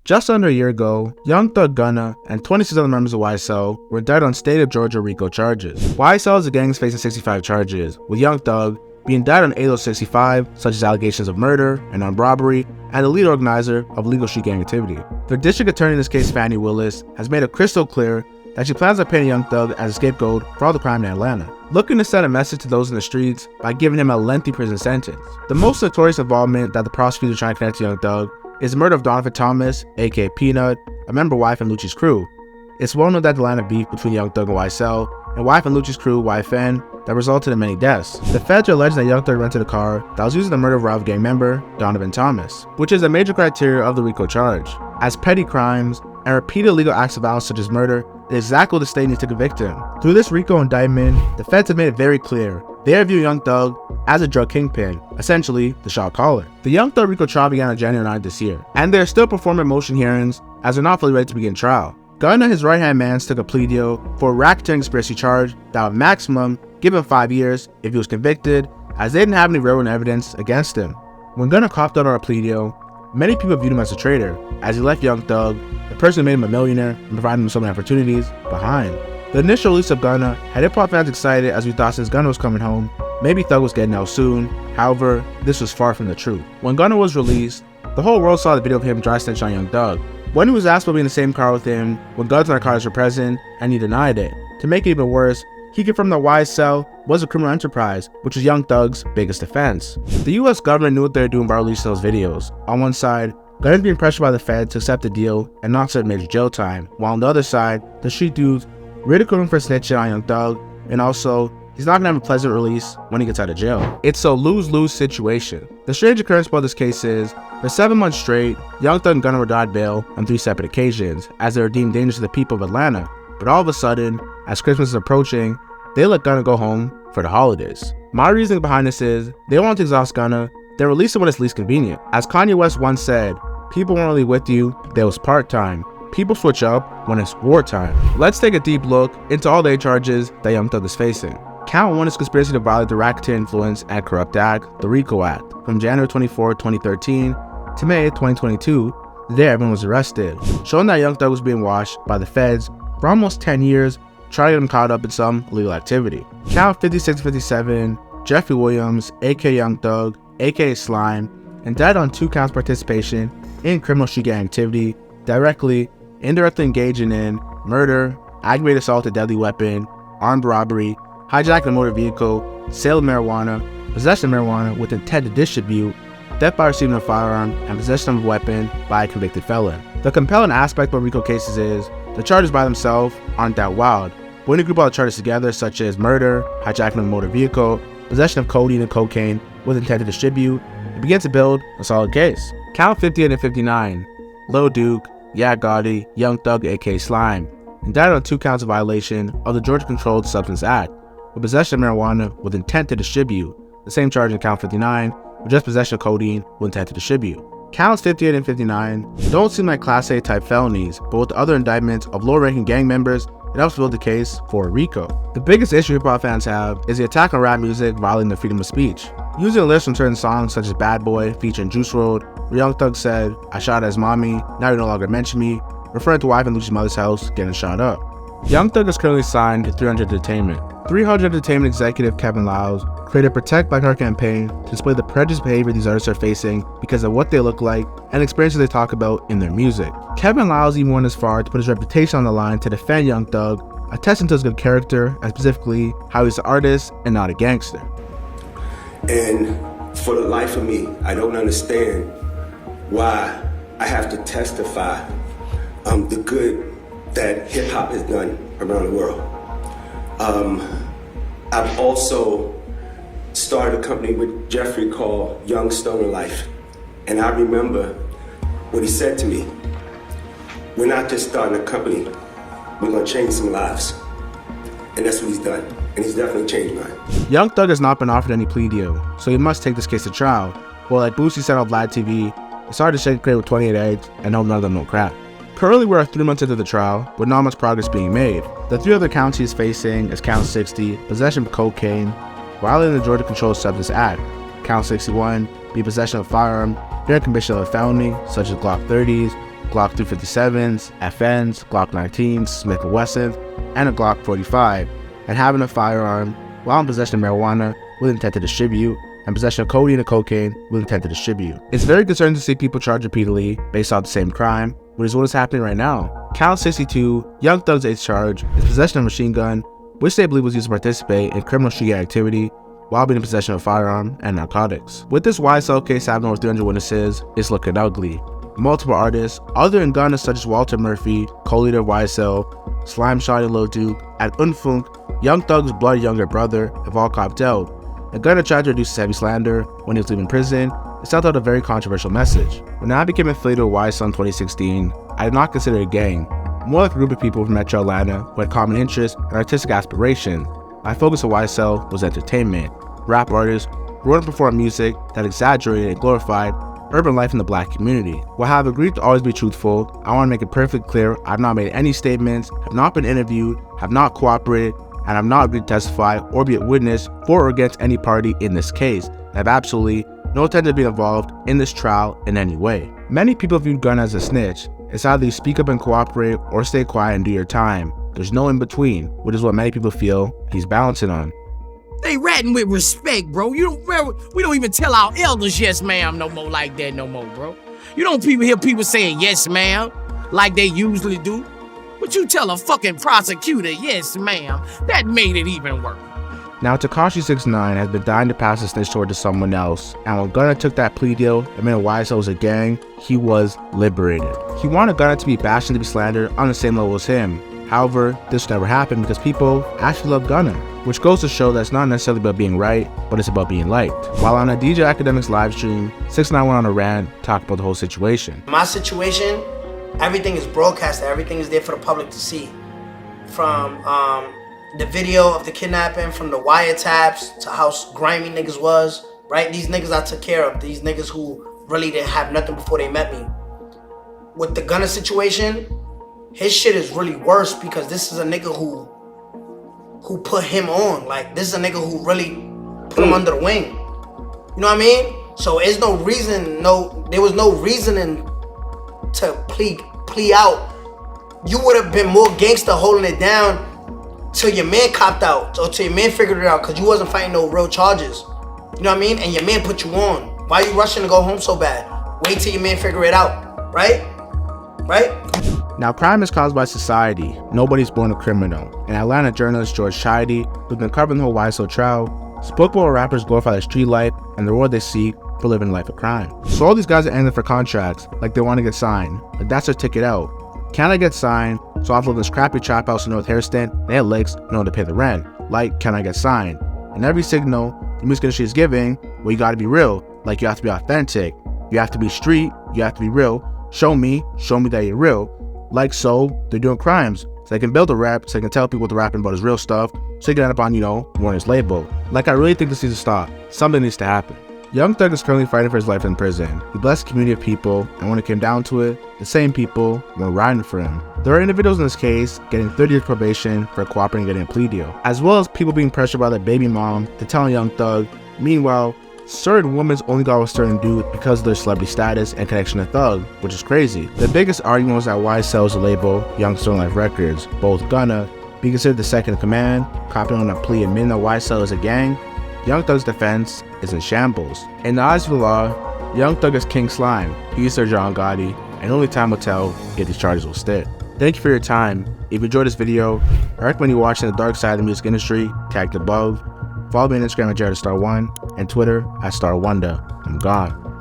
Just under a year ago, Young Thug Gunna and 26 other members of YSL were indicted on state of Georgia RICO charges. YSL is a gang facing 65 charges, with Young Thug being indicted on 8 of those 65, such as allegations of murder and armed robbery, and the lead organizer of illegal street gang activity. The district attorney in this case, Fannie Willis, has made it crystal clear that she plans on painting Young Thug as a scapegoat for all the crime in Atlanta, looking to send a message to those in the streets by giving him a lengthy prison sentence. The most notorious involvement that the prosecutor is trying to connect to Young Thug is the murder of Donovan Thomas, aka Peanut, a member of YF and Lucci's crew. It's well known that the line of beef between Young Thug and YSL, and YF and Lucci's crew, YFN, that resulted in many deaths. The feds are alleging that Young Thug rented a car that was used in the murder of rival gang member Donovan Thomas, which is a major criteria of the RICO charge, as petty crimes and repeated illegal acts of violence such as murder is exactly what the state needs to convict him. Through this RICO indictment, the feds have made it very clear they view Young Thug as a drug kingpin, essentially the shot caller. The Young Thug RICO trial began on January 9th this year, and they are still performing motion hearings as they're not fully ready to begin trial. Gunna and his right-hand man took a plea deal for a racketeering conspiracy charge that would maximum give him 5 years if he was convicted, as they didn't have any relevant evidence against him. When Gunna copped out on a plea deal, many people viewed him as a traitor, as he left Young Thug, the person who made him a millionaire and provided him so many opportunities, behind. The initial release of Gunna had hip-hop fans excited, as we thought since Gunna was coming home, maybe Thug was getting out soon. However, this was far from the truth. When Gunna was released, the whole world saw the video of him dry snitching on Young Thug. When he was asked about being in the same car with him when guns and narcotics were present, and he denied it. To make it even worse, he confirmed that YSL was a criminal enterprise, which was Young Thug's biggest defense. The US government knew what they were doing by releasing those videos. On one side, Gunna is being pressured by the Fed to accept the deal and not serve major jail time, while on the other side, the street dudes ridiculed him for snitching on Young Thug, and also, he's not gonna have a pleasant release when he gets out of jail. It's a lose-lose situation. The strange occurrence about this case is, for 7 months straight, Young Thug and Gunna were denied bail on 3 separate occasions, as they were deemed dangerous to the people of Atlanta. But all of a sudden, as Christmas is approaching, they let Gunna go home for the holidays. My reasoning behind this is, they want to exhaust Gunna, they release him when it's least convenient. As Kanye West once said, people weren't really with you, they was part-time. People switch up when it's wartime. Let's take a deep look into all the 8 charges that Young Thug is facing. Count 1 is conspiracy to violate the Racketeer Influence and Corrupt Act, the RICO Act, from January 24, 2013 to May 2022, the day everyone was arrested, showing that Young Thug was being watched by the feds for almost 10 years, trying to get him caught up in some illegal activity. Count 56-57, Jeffrey Williams, aka Young Thug, aka Slime, indicted on 2 counts of participation in criminal street gang activity, directly, indirectly engaging in murder, aggravated assault with a deadly weapon, armed robbery, hijacking a motor vehicle, sale of marijuana, possession of marijuana with intent to distribute, theft by receiving a firearm, and possession of a weapon by a convicted felon. The compelling aspect of RICO cases is, the charges by themselves aren't that wild, but when you group all the charges together, such as murder, hijacking of a motor vehicle, possession of codeine and cocaine with intent to distribute, it begins to build a solid case. Count 58 and 59, Lil Duke, Yeah Gotti, Young Thug aka Slime, indicted on 2 counts of violation of the Georgia Controlled Substance Act, with possession of marijuana with intent to distribute, the same charge in count 59, with just possession of codeine with intent to distribute. Counts 58 and 59 don't seem like Class A type felonies, but with the other indictments of low-ranking gang members, it helps build the case for RICO. The biggest issue hip-hop fans have is the attack on rap music violating their freedom of speech. Using a list from certain songs such as Bad Boy featuring Juice WRLD, where Young Thug said, "I shot at his mommy, now you no longer mention me," referring to YF and Lucci's mother's house getting shot up. Young Thug is currently signed to 300 Entertainment. 300 Entertainment executive Kevin Liles created a Protect Black Heart campaign to display the prejudiced behavior these artists are facing because of what they look like and experiences they talk about in their music. Kevin Liles even went as far to put his reputation on the line to defend Young Thug, attesting to his good character and specifically how he's an artist and not a gangster. And for the life of me, I don't understand why I have to testify the good that hip hop has done around the world. I've also started a company with Jeffrey called Young Stoner Life. And I remember what he said to me. We're not just starting a company, we're gonna change some lives. And that's what he's done. And he's definitely changed mine. Young Thug has not been offered any plea deal, so he must take this case to trial. Well, like Boosie said on Vlad TV, it's hard to shake a crate with 28 eggs and hope none of them don't crack. Currently, we're 3 months into the trial, with not much progress being made. The 3 other counts he is facing is count 60, possession of cocaine, violating the Georgia Controlled Substance Act. Count 61, be possession of a firearm, being convicted of a felony, such as Glock 30s, Glock 357s, FNs, Glock 19s, Smith & Wessons, and a Glock 45, and having a firearm while in possession of marijuana with intent to distribute, and possession of codeine and cocaine with intent to distribute. It's very concerning to see people charged repeatedly based off the same crime, which is what is happening right now. Cal 62, Young Thug's 8th charge, is possession of a machine gun, which they believe was used to participate in criminal street activity while being in possession of a firearm and narcotics. With this YSL case having over 300 witnesses, it's looking ugly. Multiple artists, other than Gunna such as Walter Murphy, co-leader of YSL, Slime Shotty Lil Duke, and Unfunk, Young Thug's blood younger brother, have all copped out. And Gunna tried to reduce his heavy slander when he was leaving prison. It sent out a very controversial message. When I became affiliated with YSL in 2016, I did not consider it a gang, more like a group of people from Metro Atlanta who had common interests and artistic aspirations. My focus of YSL was entertainment. Rap artists who wrote and performed music that exaggerated and glorified urban life in the black community. While I have agreed to always be truthful, I want to make it perfectly clear I have not made any statements, have not been interviewed, have not cooperated, and have not agreed to testify or be a witness for or against any party in this case. I have absolutely no intent of being involved in this trial in any way. Many people view Gunna as a snitch. It's either you speak up and cooperate or stay quiet and do your time. There's no in between, which is what many people feel he's balancing on. They ratting with respect, bro. We don't even tell our elders yes ma'am no more like that no more, bro. You don't hear people saying yes ma'am like they usually do. But you tell a fucking prosecutor yes ma'am. That made it even worse. Now Tekashi 69 has been dying to pass the snitch toward to someone else, and when Gunna took that plea deal and made YSL was a gang, he was liberated. He wanted Gunna to be bashed and to be slandered on the same level as him. However, this never happened because people actually love Gunna, which goes to show that it's not necessarily about being right, but it's about being liked. While on a DJ Academics live stream, 69 went on a rant, talked about the whole situation. My situation, everything is broadcasted, everything is there for the public to see. From the video of the kidnapping, from the wiretaps, to how grimy niggas was, right? These niggas I took care of, these niggas who really didn't have nothing before they met me. With the Gunna situation, his shit is really worse because this is a nigga who put him on. Like, this is a nigga who really put him under the wing. You know what I mean? So there's no reason, there was no reasoning to plea out. You would have been more gangster holding it down till your man copped out, or till your man figured it out, because you wasn't fighting no real charges. You know what I mean? And your man put you on. Why you rushing to go home so bad? Wait till your man figure it out, right? Right? Now, crime is caused by society. Nobody's born a criminal. And Atlanta journalist George Scheide, who's been covering the whole YSL trial, spoke about rappers glorify their street life and the reward they seek for living a life of crime. So all these guys are angling for contracts, like they want to get signed. Like that's their ticket out. Can I get signed so I have to live in this crappy trap house in North Hairston? They have legs in order to pay the rent. Like, can I get signed? And every signal the music industry is giving, well, you gotta be real. Like, you have to be authentic. You have to be street. You have to be real. Show me that you're real. Like, so they're doing crimes. So they can build a rap, so they can tell people they're rapping about his real stuff, so they can end up on, Warner's label. Like, I really think this needs to stop. Something needs to happen. Young Thug is currently fighting for his life in prison. He blessed a community of people, and when it came down to it, the same people were riding for him. There are individuals in this case getting 30 years probation for cooperating and getting a plea deal, as well as people being pressured by their baby mom to tell Young Thug. Meanwhile, certain women's only got with certain dudes because of their celebrity status and connection to Thug, which is crazy. The biggest argument was that YSL's label, Young Stone Life Records, both Gunna being considered the second in command, copping on a plea admitting that YSL is a gang. Young Thug's defense is in shambles. In the eyes of the law, Young Thug is King Slime. He's Sir John Gotti, and only time will tell if these charges will stick. Thank you for your time. If you enjoyed this video, I recommend you watching the dark side of the music industry, tagged above. Follow me on Instagram at JaredStar1 and Twitter at StarWanda. I'm gone.